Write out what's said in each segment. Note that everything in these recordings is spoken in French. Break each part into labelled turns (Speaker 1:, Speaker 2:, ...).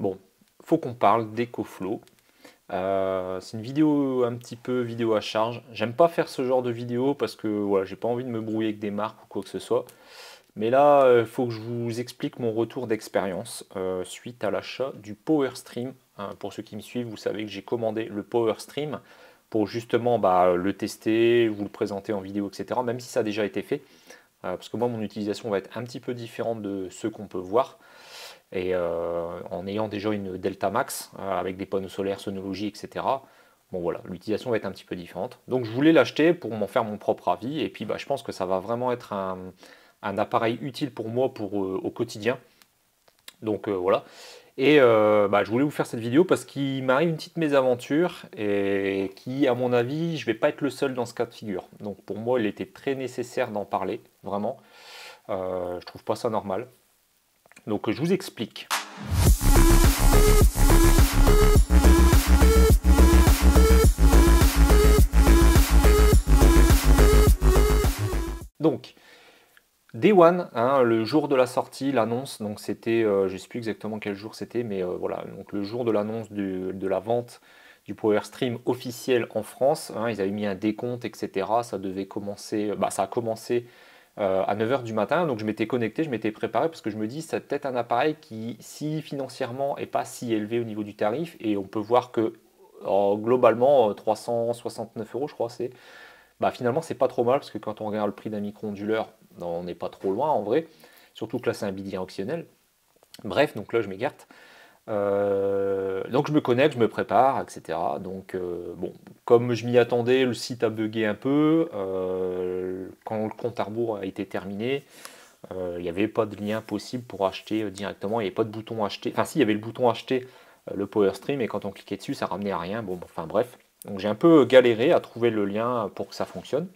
Speaker 1: Bon, faut qu'on parle d'EcoFlow. C'est une vidéo un petit peu vidéo à charge. J'aime pas faire ce genre de vidéo parce que voilà, j'ai pas envie de me brouiller avec des marques ou quoi que ce soit. Mais là, il faut que je vous explique mon retour d'expérience suite à l'achat du PowerStream. Pour ceux qui me suivent, vous savez que j'ai commandé le PowerStream pour justement le tester, vous le présenter en vidéo, etc. Même si ça a déjà été fait. Parce que moi, mon utilisation va être un petit peu différente de ceux qu'on peut voir. Et en ayant déjà une Delta Max avec des panneaux solaires, sonologie, etc. Bon voilà, l'utilisation va être un petit peu différente. Donc je voulais l'acheter pour m'en faire mon propre avis. Et puis je pense que ça va vraiment être un appareil utile pour moi au quotidien. Donc voilà. Et je voulais vous faire cette vidéo parce qu'il m'arrive une petite mésaventure et qui, à mon avis, je vais pas être le seul dans ce cas de figure. Donc pour moi, il était très nécessaire d'en parler, vraiment. Je trouve pas ça normal. Donc je vous explique. Donc, Day One, le jour de la sortie, l'annonce, donc c'était, je ne sais plus exactement quel jour c'était, mais voilà, donc le jour de l'annonce de la vente du PowerStream officiel en France, ils avaient mis un décompte, etc. Ça devait commencer, ça a commencé à 9 h du matin, donc je m'étais connecté, je m'étais préparé parce que je me dis c'est peut-être un appareil qui, si financièrement est pas si élevé au niveau du tarif, et on peut voir que globalement 369 € je crois c'est, finalement c'est pas trop mal parce que quand on regarde le prix d'un micro-onduleur, on n'est pas trop loin en vrai, surtout que là c'est un bidirectionnel. Bref, donc là je m'écarte. Donc je me connecte, je me prépare, etc. Donc bon, comme je m'y attendais, le site a bugué un peu. Quand le compte à rebours a été terminé, il n'y avait pas de lien possible pour acheter directement. Il n'y avait pas de bouton acheter. Enfin si, il y avait le bouton acheter le PowerStream, et quand on cliquait dessus, ça ramenait à rien. Bon, enfin bref. Donc j'ai un peu galéré à trouver le lien pour que ça fonctionne.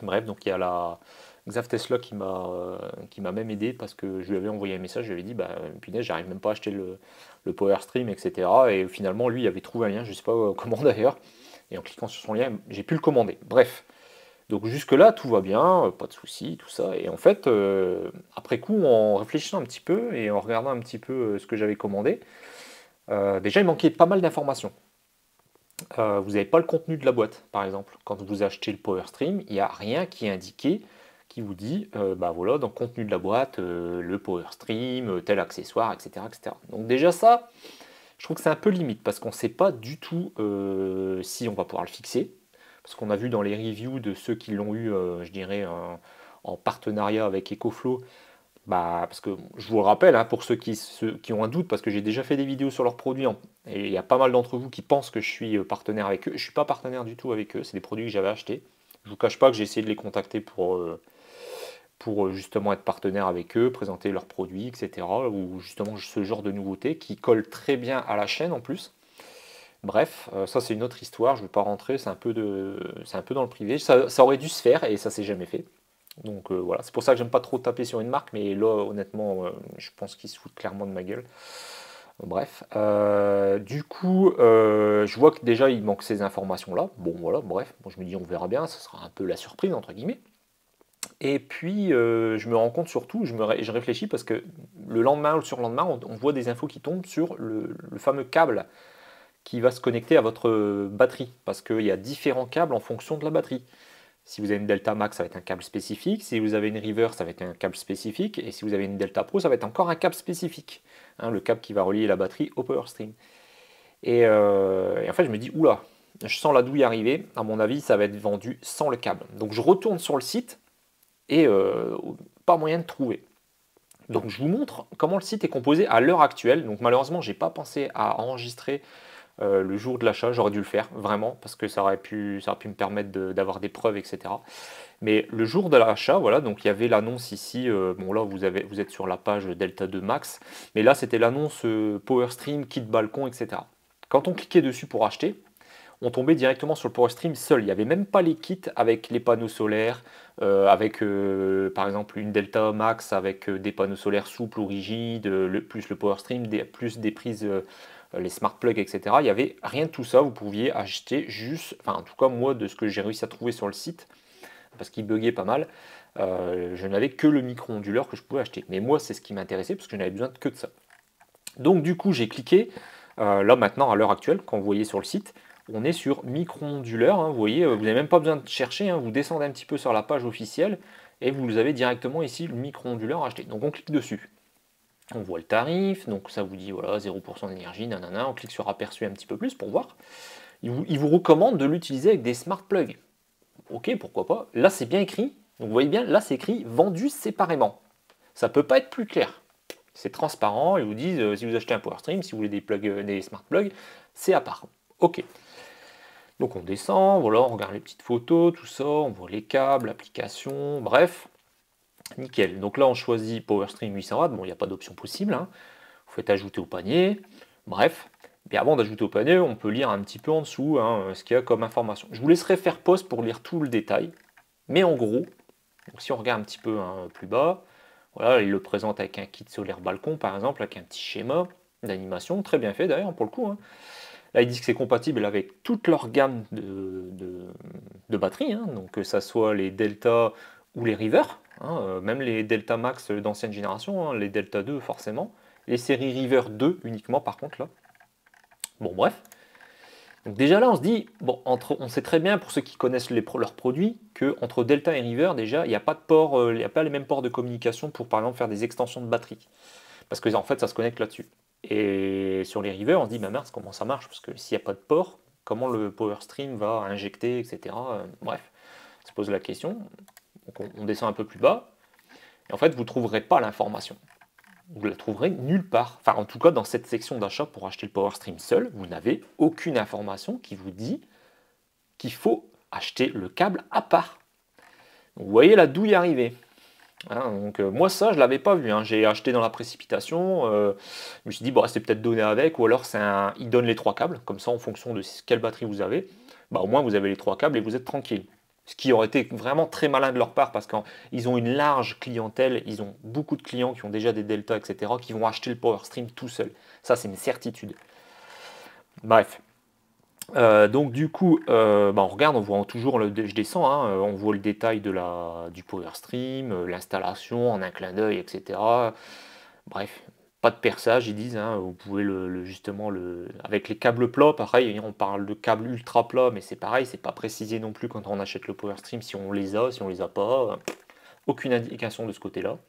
Speaker 1: Bref, donc il y a la Xav Tesla qui m'a même aidé parce que je lui avais envoyé un message, je lui avais dit punaise, j'arrive même pas à acheter le PowerStream, etc. Et finalement, lui, il avait trouvé un lien, je sais pas comment d'ailleurs, et en cliquant sur son lien, j'ai pu le commander. Bref, donc jusque-là, tout va bien, pas de soucis, tout ça. Et en fait, après coup, en réfléchissant un petit peu et en regardant un petit peu ce que j'avais commandé, déjà, il manquait pas mal d'informations. Vous n'avez pas le contenu de la boîte, par exemple. Quand vous achetez le PowerStream, il n'y a rien qui est indiqué, qui vous dit, voilà, dans le contenu de la boîte, le PowerStream, tel accessoire, etc., etc. Donc déjà ça, je trouve que c'est un peu limite, parce qu'on ne sait pas du tout si on va pouvoir le fixer. Parce qu'on a vu dans les reviews de ceux qui l'ont eu, je dirais, en partenariat avec EcoFlow, parce que je vous le rappelle, pour ceux qui ont un doute, parce que j'ai déjà fait des vidéos sur leurs produits, et il y a pas mal d'entre vous qui pensent que je suis partenaire avec eux. Je ne suis pas partenaire du tout avec eux, c'est des produits que j'avais achetés. Je ne vous cache pas que j'ai essayé de les contacter pour justement être partenaire avec eux, présenter leurs produits, etc. Ou justement ce genre de nouveautés qui collent très bien à la chaîne en plus. Bref, ça c'est une autre histoire, je ne vais pas rentrer, c'est un peu dans le privé. Ça aurait dû se faire et ça s'est jamais fait. Donc voilà, c'est pour ça que j'aime pas trop taper sur une marque, mais là honnêtement, je pense qu'ils se foutent clairement de ma gueule. Bref, du coup, je vois que déjà il manque ces informations-là. Bon voilà, bref, bon, je me dis on verra bien, ça sera un peu la surprise entre guillemets. Et puis je me rends compte surtout, je réfléchis parce que le lendemain ou le surlendemain, on voit des infos qui tombent sur le fameux câble qui va se connecter à votre batterie, parce qu'il y a différents câbles en fonction de la batterie. Si vous avez une Delta Max, ça va être un câble spécifique. Si vous avez une River, ça va être un câble spécifique. Et si vous avez une Delta Pro, ça va être encore un câble spécifique. Le câble qui va relier la batterie au PowerStream. Et en fait, je me dis, oula, je sens la douille arriver. À mon avis, ça va être vendu sans le câble. Donc je retourne sur le site et pas moyen de trouver. Donc je vous montre comment le site est composé à l'heure actuelle. Donc malheureusement, je n'ai pas pensé à enregistrer le jour de l'achat. J'aurais dû le faire, vraiment, parce que ça aurait pu me permettre d'avoir des preuves, etc. Mais le jour de l'achat, voilà, donc il y avait l'annonce ici. Bon là, vous êtes sur la page Delta 2 Max, mais là c'était l'annonce PowerStream, kit balcon, etc. Quand on cliquait dessus pour acheter, on tombait directement sur le PowerStream seul. Il n'y avait même pas les kits avec les panneaux solaires, avec par exemple une Delta Max avec des panneaux solaires souples ou rigides, plus le PowerStream, plus des prises, les smart plugs, etc. Il n'y avait rien de tout ça. Vous pouviez acheter juste, enfin en tout cas moi de ce que j'ai réussi à trouver sur le site, parce qu'il buguait pas mal, je n'avais que le micro-onduleur que je pouvais acheter. Mais moi c'est ce qui m'intéressait parce que je n'avais besoin que de ça. Donc du coup, j'ai cliqué. Là maintenant, à l'heure actuelle, quand vous voyez sur le site, on est sur micro-onduleur. Hein, vous voyez, vous n'avez même pas besoin de chercher. Hein, vous descendez un petit peu sur la page officielle et vous avez directement ici le micro-onduleur acheté. Donc on clique dessus. On voit le tarif, donc ça vous dit voilà 0% d'énergie, nanana. On clique sur aperçu un petit peu plus pour voir. Il vous recommande de l'utiliser avec des smart plugs. Ok, pourquoi pas. Là, c'est bien écrit. Donc vous voyez bien, là, c'est écrit vendu séparément. Ça ne peut pas être plus clair. C'est transparent. Ils vous disent si vous achetez un PowerStream, si vous voulez des smart plugs, c'est à part. Ok. Donc on descend, voilà, on regarde les petites photos, tout ça, on voit les câbles, l'application, bref, nickel. Donc là, on choisit PowerStream 800 watts. Bon, il n'y a pas d'option possible. Hein. Vous faites ajouter au panier. Bref. Mais avant d'ajouter au panier, on peut lire un petit peu en dessous hein, ce qu'il y a comme information. Je vous laisserai faire pause pour lire tout le détail. Mais en gros, donc si on regarde un petit peu hein, plus bas, voilà, il le présente avec un kit solaire balcon par exemple, avec un petit schéma d'animation, très bien fait d'ailleurs pour le coup. Hein. Là, ils disent que c'est compatible avec toute leur gamme de batteries, hein, donc que ça soit les Delta ou les River, hein, même les Delta Max d'ancienne génération, hein, les Delta 2 forcément, les séries River 2 uniquement par contre là. Bon bref. Donc déjà là on se dit, bon, on sait très bien pour ceux qui connaissent leurs produits, qu'entre Delta et River déjà il n'y a pas de port, il n'y a pas les mêmes ports de communication pour par exemple faire des extensions de batterie. Parce que en fait ça se connecte là-dessus. Et sur les River on se dit, bah mince comment ça marche, parce que s'il n'y a pas de port, comment le PowerStream va injecter, etc. Bref, on se pose la question. Donc on descend un peu plus bas, et en fait vous ne trouverez pas l'information. Vous la trouverez nulle part. Enfin, en tout cas, dans cette section d'achat pour acheter le PowerStream seul, vous n'avez aucune information qui vous dit qu'il faut acheter le câble à part. Donc, vous voyez là d'où y arriver. Hein, donc, moi, ça, je ne l'avais pas vu. Hein. J'ai acheté dans la précipitation. Je me suis dit, bon, c'est peut-être donné avec, ou alors il donne les 3 câbles. Comme ça, en fonction de quelle batterie vous avez, bah, au moins vous avez les 3 câbles et vous êtes tranquille. Ce qui aurait été vraiment très malin de leur part parce qu'ils ont une large clientèle, ils ont beaucoup de clients qui ont déjà des Delta, etc., qui vont acheter le PowerStream tout seul. Ça, c'est une certitude. Bref. Donc du coup, bah, on regarde, on voit toujours, je descends, hein, on voit le détail du PowerStream, l'installation en un clin d'œil, etc. Bref, pas de perçage, ils disent, hein, vous pouvez justement, avec les câbles plats, pareil, on parle de câbles ultra plats, mais c'est pareil, c'est pas précisé non plus quand on achète le PowerStream si on les a, si on les a pas, aucune indication de ce côté-là.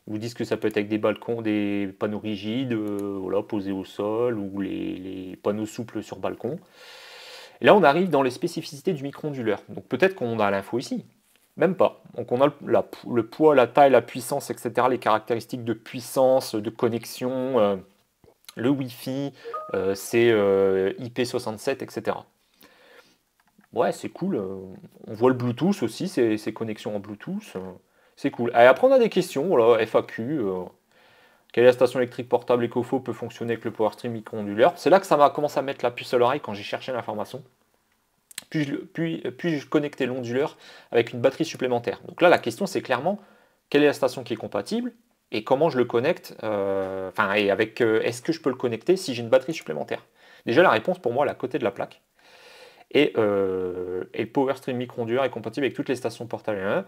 Speaker 1: Ils vous disent que ça peut être avec des balcons, des panneaux rigides, voilà, posés au sol, ou les panneaux souples sur balcon. Et là, on arrive dans les spécificités du micro-onduleur. Donc peut-être qu'on a l'info ici. Même pas. Donc on a le poids, la taille, la puissance, etc. Les caractéristiques de puissance, de connexion, le Wi-Fi, c'est IP67, etc. Ouais, c'est cool. On voit le Bluetooth aussi, ces connexions en Bluetooth. C'est cool. Et après, on a des questions. Voilà, FAQ. Quelle est la station électrique portable Ecofo peut fonctionner avec le PowerStream micro-onduleur? C'est là que ça m'a commencé à mettre la puce à l'oreille quand j'ai cherché l'information. Puis-je connecter l'onduleur avec une batterie supplémentaire? Donc là, la question, c'est clairement, quelle est la station qui est compatible et comment je le connecte, est-ce que je peux le connecter si j'ai une batterie supplémentaire? Déjà, la réponse, pour moi, elle est à côté de la plaque. Et le PowerStream micro-onduleur est compatible avec toutes les stations portables.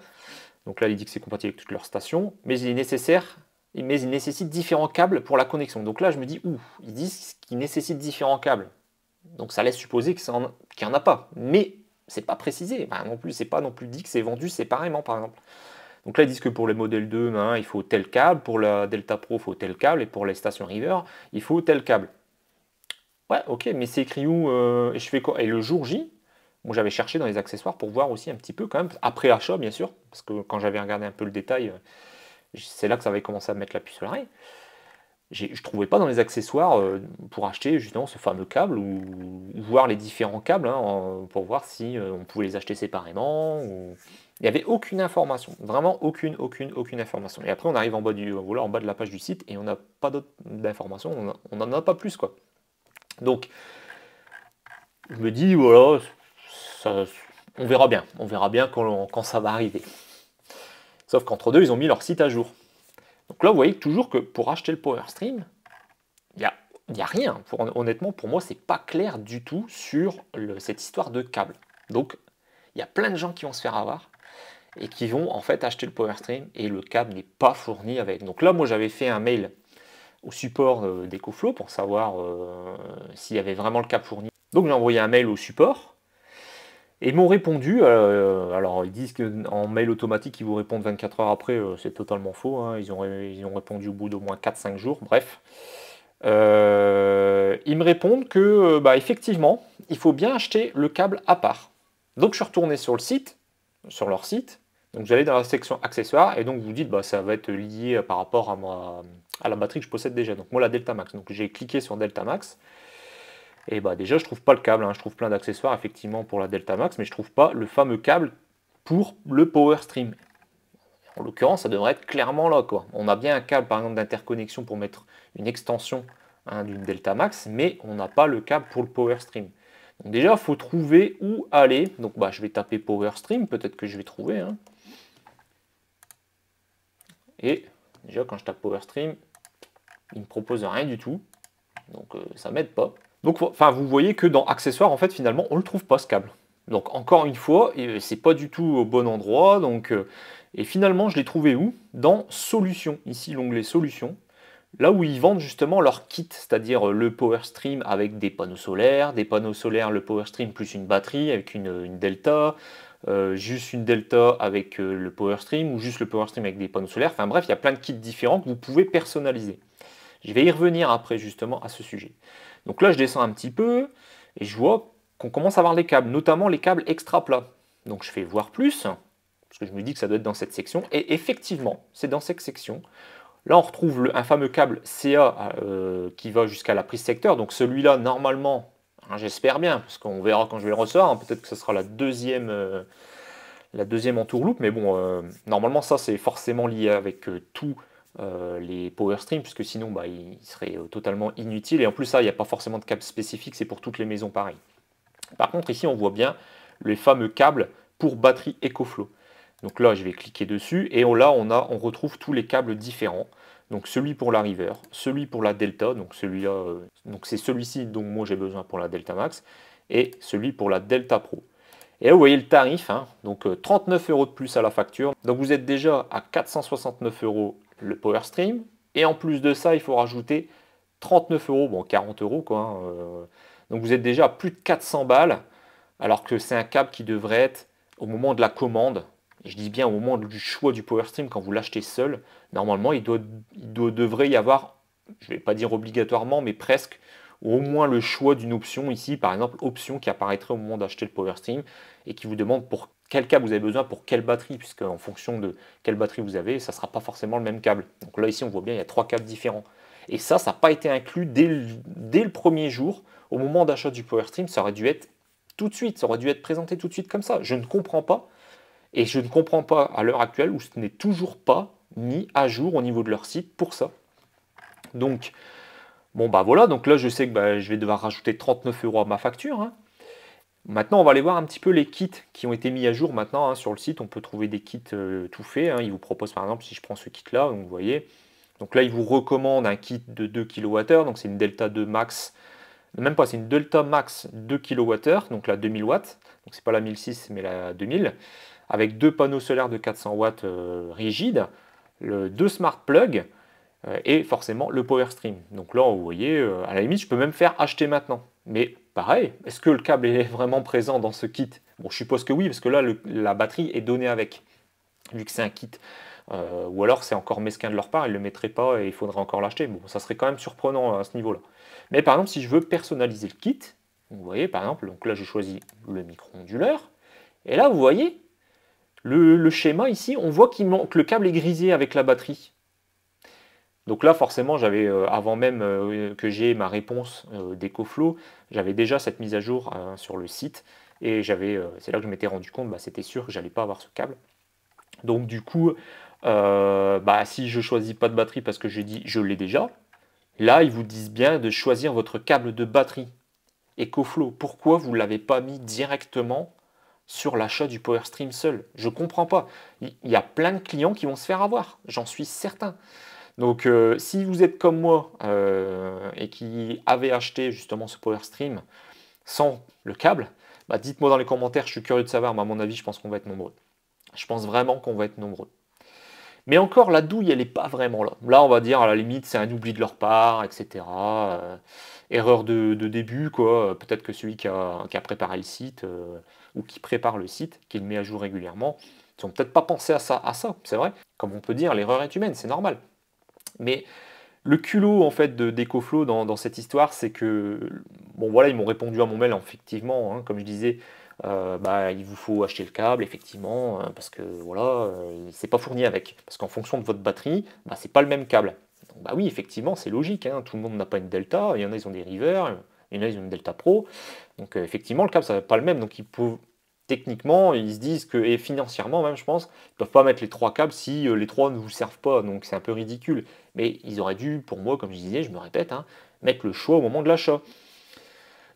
Speaker 1: Donc là, il dit que c'est compatible avec toutes leurs stations, mais il nécessite différents câbles pour la connexion. Donc là, je me dis, ils disent qu'il nécessite différents câbles. Donc ça laisse supposer qu'il n'y en a pas. Mais c'est pas précisé. Non plus, c'est pas non plus dit que c'est vendu séparément, par exemple. Donc là, ils disent que pour les modèles 2, il faut tel câble, pour la Delta Pro, il faut tel câble, et pour les stations River, il faut tel câble. Ouais, ok, mais c'est écrit où et je fais quoi? Et le jour J, moi j'avais cherché dans les accessoires pour voir aussi un petit peu quand même, après achat bien sûr, parce que quand j'avais regardé un peu le détail, c'est là que ça avait commencé à me mettre la puce à l'oreille. Je ne trouvais pas dans les accessoires pour acheter justement ce fameux câble ou voir les différents câbles hein, pour voir si on pouvait les acheter séparément. Il n'y avait aucune information, vraiment aucune information. Et après on arrive en bas, en bas de la page du site et on n'a pas d'autres d'informations, on n'en a pas plus quoi. Donc je me dis voilà, on verra bien quand ça va arriver. Sauf qu'entre deux ils ont mis leur site à jour. Donc là, vous voyez toujours que pour acheter le PowerStream, il n'y a rien. Honnêtement, pour moi, c'est pas clair du tout sur cette histoire de câble. Donc, il y a plein de gens qui vont se faire avoir et qui vont en fait acheter le PowerStream et le câble n'est pas fourni avec. Donc là, moi, j'avais fait un mail au support d'EcoFlow pour savoir s'il y avait vraiment le câble fourni. Donc j'ai envoyé un mail au support. Et ils m'ont répondu, alors ils disent qu'en mail automatique ils vous répondent 24 heures après, c'est totalement faux, hein. Ils ont répondu au bout d'au moins 4-5 jours, bref. Ils me répondent que bah, effectivement, il faut bien acheter le câble à part. Donc je suis retourné sur le site, sur leur site, donc j'allais dans la section accessoires, et donc vous dites bah, ça va être lié par rapport à la batterie que je possède déjà, donc moi la Delta Max. Donc j'ai cliqué sur Delta Max. Et bah déjà, je trouve pas le câble, hein. Je trouve plein d'accessoires effectivement pour la Delta Max, mais je trouve pas le fameux câble pour le Power Stream. En l'occurrence, ça devrait être clairement là, quoi. On a bien un câble par exemple d'interconnexion pour mettre une extension, hein, d'une Delta Max, mais on n'a pas le câble pour le Power Stream. Donc déjà, il faut trouver où aller. Donc bah, je vais taper Power Stream, peut-être que je vais trouver, hein. Et déjà, quand je tape Power Stream, il ne me propose rien du tout. Donc ça m'aide pas. Donc enfin, vous voyez que dans accessoires, en fait, finalement, on ne le trouve pas ce câble. Donc encore une fois, c'est pas du tout au bon endroit. Donc, et finalement, je l'ai trouvé où? Dans Solutions. Ici, l'onglet Solutions. Là où ils vendent justement leur kit, c'est-à-dire le Power Stream avec des panneaux solaires, le Power Stream plus une batterie avec une Delta, juste une Delta avec le Power Stream, ou juste le Power Stream avec des panneaux solaires. Enfin bref, il y a plein de kits différents que vous pouvez personnaliser. Je vais y revenir après justement à ce sujet. Donc là, je descends un petit peu et je vois qu'on commence à avoir les câbles, notamment les câbles extra plats. Donc je fais voir plus, parce que je me dis que ça doit être dans cette section. Et effectivement, c'est dans cette section. Là, on retrouve un fameux câble CA qui va jusqu'à la prise secteur. Donc celui-là, normalement, hein, j'espère bien, parce qu'on verra quand je vais le recevoir, hein, peut-être que ce sera la deuxième entourloupe. Mais bon, normalement, ça, c'est forcément lié avec tout les Power Stream, puisque sinon bah, il serait totalement inutile. Et en plus, ça, il n'y a pas forcément de câble spécifique, c'est pour toutes les maisons pareil. Par contre, ici, on voit bien les fameux câbles pour batterie EcoFlow. Donc là, je vais cliquer dessus, et là, on retrouve tous les câbles différents. Donc celui pour la River, celui pour la Delta, donc celui-là, donc c'est celui-ci dont moi j'ai besoin pour la Delta Max, et celui pour la Delta Pro. Et là, vous voyez le tarif, hein, donc 39 € de plus à la facture. Donc vous êtes déjà à 469 € le Power Stream. Et en plus de ça, il faut rajouter 39 €, bon 40 € quoi, hein, donc vous êtes déjà à plus de 400 balles, alors que c'est un câble qui devrait être au moment de la commande. Et je dis bien au moment du choix du Power Stream, quand vous l'achetez seul, normalement devrait y avoir, je ne vais pas dire obligatoirement, mais presque, au moins le choix d'une option ici, par exemple, option qui apparaîtrait au moment d'acheter le Power Stream et qui vous demande pour quel câble vous avez besoin, pour quelle batterie, puisque en fonction de quelle batterie vous avez, ça ne sera pas forcément le même câble. Donc là, ici, on voit bien, il y a 3 câbles différents. Et ça n'a pas été inclus dès le premier jour. Au moment d'achat du Power Stream, ça aurait dû être tout de suite, ça aurait dû être présenté tout de suite comme ça. Je ne comprends pas. Et je ne comprends pas à l'heure actuelle où ce n'est toujours pas mis à jour au niveau de leur site pour ça. Donc, bon bah voilà, donc là je sais que bah, je vais devoir rajouter 39 € à ma facture, hein. Maintenant, on va aller voir un petit peu les kits qui ont été mis à jour maintenant, hein, sur le site. On peut trouver des kits tout faits, hein. Ils vous proposent par exemple, si je prends ce kit-là, vous voyez. Donc là, ils vous recommandent un kit de 2 kWh, donc c'est une Delta 2 Max, même pas, c'est une Delta Max 2 kWh, donc la 2000 watts. Donc c'est pas la 1006, mais la 2000, avec 2 panneaux solaires de 400 watts rigides, 2 smart plugs, et forcément le Power Stream. Donc là, vous voyez, à la limite, je peux même faire acheter maintenant. Mais pareil, est-ce que le câble est vraiment présent dans ce kit? Bon, je suppose que oui, parce que là, la batterie est donnée avec, vu que c'est un kit. Ou alors c'est encore mesquin de leur part, ils ne le mettraient pas et il faudrait encore l'acheter. Bon, ça serait quand même surprenant à ce niveau-là. Mais par exemple, si je veux personnaliser le kit, vous voyez, par exemple, donc là j'ai choisi le micro-onduleur, et là, vous voyez, le schéma ici, on voit que le câble est grisé avec la batterie. Donc là, forcément, j'avais, avant même que j'ai ma réponse d'EcoFlow, j'avais déjà cette mise à jour sur le site, et c'est là que je m'étais rendu compte, bah, c'était sûr que j'allais pas avoir ce câble. Donc du coup, bah, si je choisis pas de batterie parce que j'ai dit je l'ai déjà, là, ils vous disent bien de choisir votre câble de batterie EcoFlow. Pourquoi vous ne l'avez pas mis directement sur l'achat du Power Stream seul? Je ne comprends pas. Il y a plein de clients qui vont se faire avoir, j'en suis certain. Donc si vous êtes comme moi et qui avez acheté justement ce Power Stream sans le câble, bah, dites-moi dans les commentaires, je suis curieux de savoir, mais à mon avis, je pense qu'on va être nombreux. Je pense vraiment qu'on va être nombreux. Mais encore, la douille, elle n'est pas vraiment là. Là, on va dire, à la limite, c'est un oubli de leur part, etc. Erreur de début, quoi. Peut-être que celui qui a préparé le site, ou qui prépare le site, qui le met à jour régulièrement, ils n'ont peut-être pas pensé à ça, c'est vrai. Comme on peut dire, l'erreur est humaine, c'est normal. Mais le culot, en fait, d'EcoFlow dans cette histoire, c'est que, bon, voilà, ils m'ont répondu à mon mail, effectivement, hein, comme je disais, bah, il vous faut acheter le câble, effectivement, hein, parce que, voilà, c'est pas fourni avec. Parce qu'en fonction de votre batterie, bah, c'est pas le même câble. Donc, bah oui, effectivement, c'est logique, hein, tout le monde n'a pas une Delta, il y en a, ils ont des River, il y en a, ils ont une Delta Pro. Donc, effectivement, le câble, ça va pas le même, donc techniquement, ils se disent que, et financièrement même, je pense, ils ne peuvent pas mettre les trois câbles si les trois ne vous servent pas, donc c'est un peu ridicule. Mais ils auraient dû, pour moi, comme je disais, je me répète, hein, mettre le choix au moment de l'achat.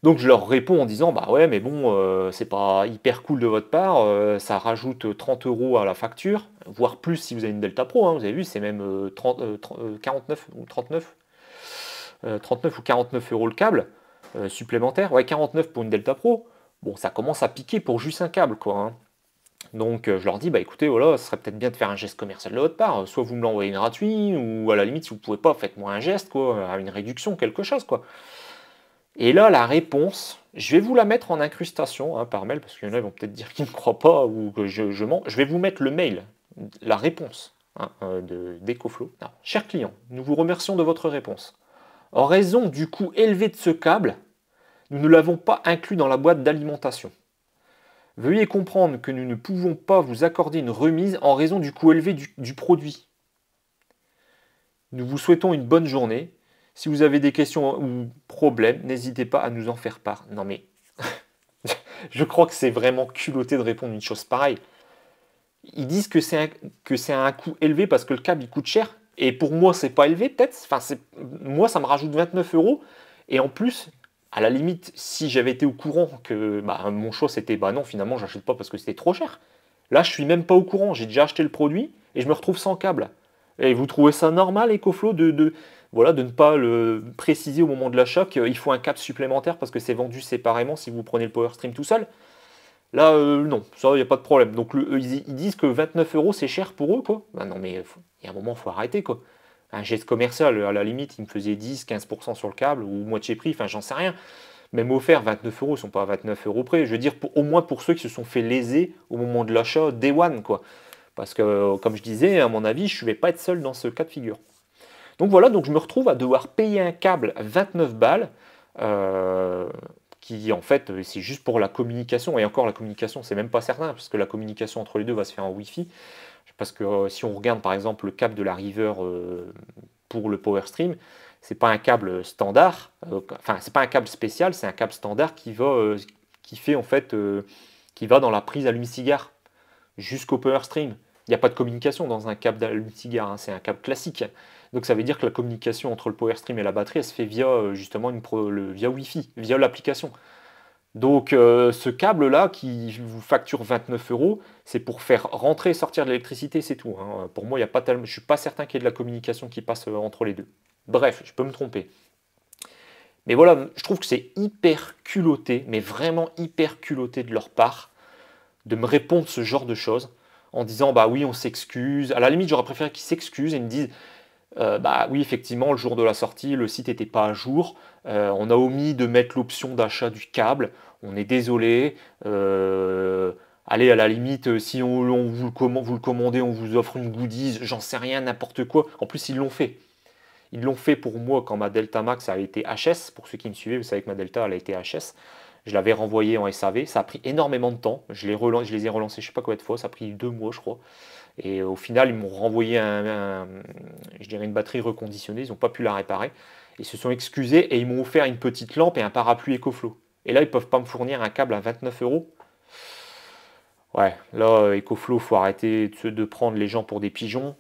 Speaker 1: Donc je leur réponds en disant, bah ouais, mais bon, c'est pas hyper cool de votre part, ça rajoute 30 euros à la facture, voire plus si vous avez une Delta Pro, hein, vous avez vu, c'est même 49 ou 39, 39 ou 49 euros le câble supplémentaire, ouais, 49 pour une Delta Pro. Bon, ça commence à piquer pour juste un câble, quoi, hein. Donc je leur dis, bah écoutez, voilà, ce serait peut-être bien de faire un geste commercial de votre part. Soit vous me l'envoyez gratuit, ou à la limite, si vous ne pouvez pas, faites-moi un geste, quoi, à une réduction, quelque chose, quoi. Et là, la réponse, je vais vous la mettre en incrustation, hein, par mail, parce qu'il y en a qui vont peut-être dire qu'ils ne croient pas ou que je mens. Je vais vous mettre le mail, la réponse, hein, d'EcoFlow. Alors, cher client, nous vous remercions de votre réponse. En raison du coût élevé de ce câble, nous ne l'avons pas inclus dans la boîte d'alimentation. Veuillez comprendre que nous ne pouvons pas vous accorder une remise en raison du coût élevé du produit. Nous vous souhaitons une bonne journée. Si vous avez des questions ou problèmes, n'hésitez pas à nous en faire part. Non mais, je crois que c'est vraiment culotté de répondre une chose pareille. Ils disent que c'est un coût élevé parce que le câble il coûte cher. Et pour moi, c'est pas élevé peut-être. Enfin, moi, ça me rajoute 29 euros. Et en plus, à la limite, si j'avais été au courant que bah, mon choix c'était bah non, finalement, j'achète pas parce que c'était trop cher. Là, je suis même pas au courant. J'ai déjà acheté le produit et je me retrouve sans câble. Et vous trouvez ça normal, EcoFlow, voilà, de ne pas le préciser au moment de l'achat qu'il faut un câble supplémentaire parce que c'est vendu séparément si vous prenez le PowerStream tout seul? Là, non, ça, il n'y a pas de problème. Donc, ils disent que 29 euros, c'est cher pour eux, quoi. Bah non, mais il y a un moment, il faut arrêter, quoi. Un geste commercial, à la limite, il me faisait 10-15% sur le câble, ou moitié prix, enfin, j'en sais rien. Même offert, 29 euros, ils ne sont pas à 29 euros près. Je veux dire, au moins pour ceux qui se sont fait léser au moment de l'achat, day one, quoi. Parce que, comme je disais, à mon avis, je ne vais pas être seul dans ce cas de figure. Donc voilà, donc je me retrouve à devoir payer un câble à 29 balles, euh, qui en fait c'est juste pour la communication, et encore la communication c'est même pas certain, parce que la communication entre les deux va se faire en Wi-Fi, parce que si on regarde par exemple le câble de la River pour le PowerStream, c'est pas un câble standard, enfin c'est pas un câble spécial, c'est un câble standard qui fait en fait, qui va dans la prise allume-cigare jusqu'au PowerStream. Il n'y a pas de communication dans un câble d'allume-cigare, hein, c'est un câble classique. Donc ça veut dire que la communication entre le PowerStream et la batterie, elle se fait via justement via Wi-Fi, via l'application. Donc ce câble-là qui vous facture 29 euros, c'est pour faire rentrer et sortir de l'électricité, c'est tout, hein. Pour moi, il y a pas tellement, je ne suis pas certain qu'il y ait de la communication qui passe entre les deux. Bref, je peux me tromper. Mais voilà, je trouve que c'est hyper culotté, mais vraiment hyper culotté de leur part, de me répondre ce genre de choses en disant bah oui on s'excuse. À la limite j'aurais préféré qu'ils s'excusent et me disent bah oui effectivement le jour de la sortie le site n'était pas à jour, on a omis de mettre l'option d'achat du câble, on est désolé, allez à la limite si vous le commandez on vous offre une goodies, j'en sais rien, n'importe quoi. En plus ils l'ont fait. Ils l'ont fait pour moi quand ma Delta Max a été HS. Pour ceux qui me suivaient, vous savez que ma Delta elle a été HS. Je l'avais renvoyé en SAV. Ça a pris énormément de temps. Je les ai relancés je ne sais pas combien de fois. Ça a pris 2 mois, je crois. Et au final, ils m'ont renvoyé je dirais une batterie reconditionnée. Ils n'ont pas pu la réparer. Ils se sont excusés et ils m'ont offert une petite lampe et un parapluie EcoFlow. Et là, ils ne peuvent pas me fournir un câble à 29 euros. Ouais, là, EcoFlow, faut arrêter de prendre les gens pour des pigeons.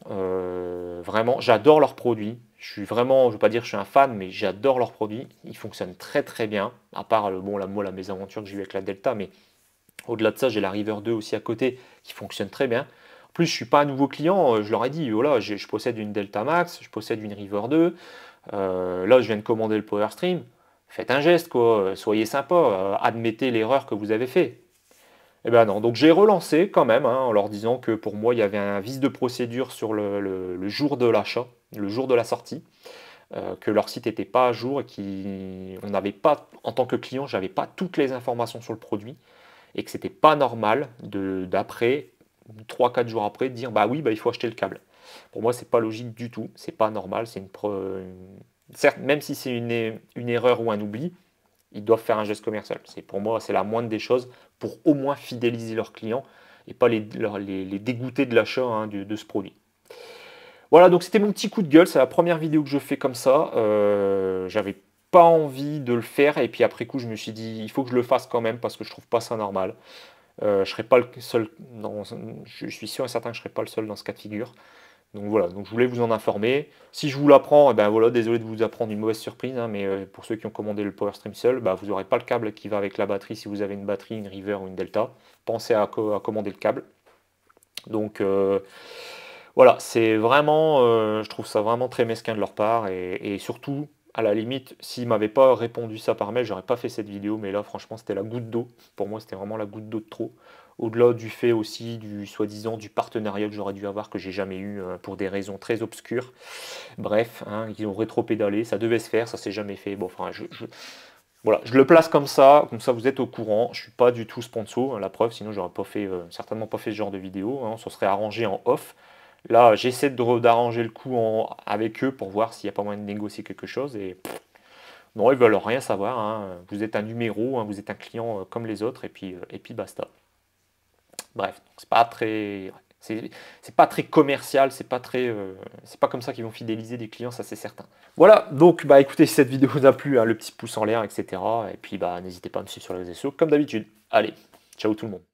Speaker 1: Vraiment, j'adore leurs produits. Je suis vraiment, je ne veux pas dire que je suis un fan, mais j'adore leurs produits. Ils fonctionnent très très bien. À part, bon, la mésaventure que j'ai eue avec la Delta, mais au-delà de ça, j'ai la River 2 aussi à côté qui fonctionne très bien. En plus, je ne suis pas un nouveau client. Je leur ai dit, voilà, je possède une Delta Max, je possède une River 2. Là, je viens de commander le PowerStream. Faites un geste, quoi. Soyez sympa. Admettez l'erreur que vous avez fait. Eh ben non, donc j'ai relancé quand même, hein, en leur disant que pour moi, il y avait un vice de procédure sur le jour de l'achat, le jour de la sortie, que leur site n'était pas à jour et qu'on n'avait pas, en tant que client, j'avais pas toutes les informations sur le produit et que c'était pas normal d'après, 3 4 jours après, de dire bah oui, bah, il faut acheter le câble. Pour moi, c'est pas logique du tout, c'est pas normal, certes, même si c'est une erreur ou un oubli, ils doivent faire un geste commercial. Pour moi, c'est la moindre des choses pour au moins fidéliser leurs clients et pas les dégoûter de l'achat, hein, de ce produit. Voilà, donc c'était mon petit coup de gueule. C'est la première vidéo que je fais comme ça. J'avais pas envie de le faire et puis après coup, je me suis dit il faut que je le fasse quand même parce que je trouve pas ça normal. Je serai pas le seul. Je suis sûr et certain que je serai pas le seul dans ce cas de figure. Donc voilà, donc je voulais vous en informer. Si je vous l'apprends, eh ben voilà, désolé de vous apprendre une mauvaise surprise, hein, mais pour ceux qui ont commandé le Power Stream seul, bah, vous n'aurez pas le câble qui va avec la batterie si vous avez une batterie, une River ou une Delta. Pensez à commander le câble. Donc voilà, c'est vraiment, je trouve ça vraiment très mesquin de leur part et surtout, à la limite, s'ils m'avaient pas répondu ça par mail, j'aurais pas fait cette vidéo, mais là, franchement, c'était la goutte d'eau. Pour moi, c'était vraiment la goutte d'eau de trop. Au-delà du fait aussi du soi-disant du partenariat que j'aurais dû avoir, que j'ai jamais eu pour des raisons très obscures. Bref, hein, ils ont rétro-pédalé, ça devait se faire, ça s'est jamais fait. Bon, enfin, voilà, je le place comme ça vous êtes au courant. Je suis pas du tout sponsor, hein, la preuve, sinon j'aurais pas fait, certainement pas fait ce genre de vidéo, hein, on se serait arrangé en off. Là, j'essaie d'arranger le coup avec eux pour voir s'il n'y a pas moyen de négocier quelque chose. Et non, ils veulent rien savoir, hein. Vous êtes un numéro, hein, vous êtes un client comme les autres, et puis basta. Bref, c'est pas très commercial, c'est pas comme ça qu'ils vont fidéliser des clients, ça c'est certain. Voilà, donc bah écoutez, si cette vidéo vous a plu, hein, le petit pouce en l'air, etc. Et puis bah n'hésitez pas à me suivre sur les réseaux sociaux comme d'habitude. Allez, ciao tout le monde.